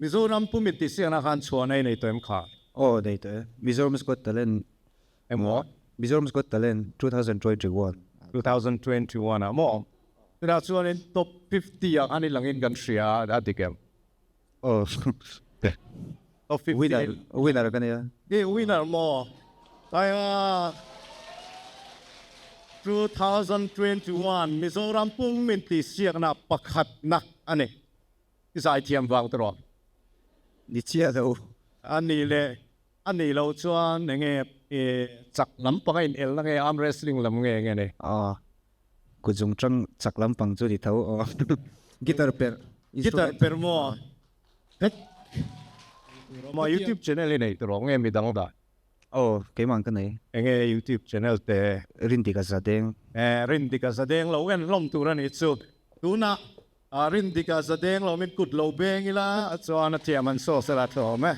Mizoram pumiti siya na kan chuanay na ito yung ka. Oh, dito. Mizoram's Got Talent. Mo? Mizoram's Got Talent 2021. 2021 mo. Tira chuanin top 50 ang anilangin kan siya dati kem. Oh, Top 50. winner ka niya. Di winner mo. Kaya 2021 Mizoram pumiti siya na pakat na ani. Isa item vang tro. Ni chia daw. Ani lo chuan nge chak lam pakain el na nge arm wrestling lam nge ne. Ah. Kujung trang chaklam pang chu di thau. Oh. Guitar Per mo. Mo YouTube channel nei tro nge mi dang da. Oh, kay mang ka na Nge YouTube channel te Rindika ZADENG. Rindika ZADENG lo wen long tu ran itsu. Tu na Rindika ZADENG lo min kut lo beng ila at so ana tiaman so sala to me.